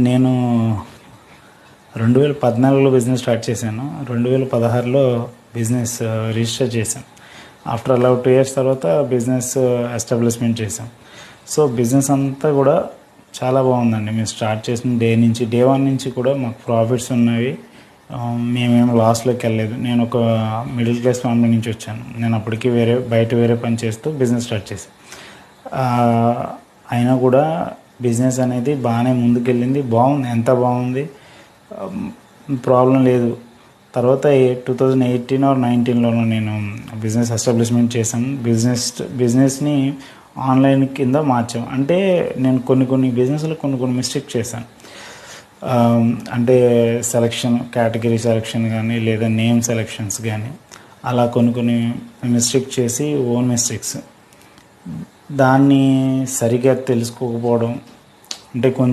నేను 2014లో business start చేశాను. 2016లో business register చేశాను. ఆఫ్టర్ అలా 2 ఇయర్స్ తర్వాత బిజినెస్ ఎస్టాబ్లిష్మెంట్ చేశాం. సో బిజినెస్ అంతా కూడా చాలా బాగుందండి. మేము స్టార్ట్ చేసిన డే 1 నుంచి కూడా మాకు ప్రాఫిట్స్ ఉన్నవి. మేమేం లాస్లోకి వెళ్ళలేదు. నేను ఒక మిడిల్ క్లాస్ ఫ్యామిలీ నుంచి వచ్చాను. నేను అప్పటికి బయట వేరే పని చేస్తూ బిజినెస్ స్టార్ట్ చేశాను. అయినా కూడా బిజినెస్ అనేది బాగానే ముందుకెళ్ళింది. బాగుంది, ఎంత బాగుంది, ప్రాబ్లం లేదు. తర్వాత 2018 ఆర్ 19లోనూ నేను బిజినెస్ ఎస్టాబ్లిష్మెంట్ చేశాను. బిజినెస్ని ఆన్లైన్ కింద మార్చాం. అంటే నేను కొన్ని బిజినెస్లో కొన్ని మిస్టేక్ చేశాను. అంటే కేటగిరీ సెలెక్షన్ కానీ లేదా నేమ్ సెలెక్షన్స్ కానీ అలా కొన్ని మిస్టేక్ చేసి ఓన్ మిస్టేక్స్ దాన్ని సరిగా తెలుసుకోకపోవడం, అంటే కొంచెం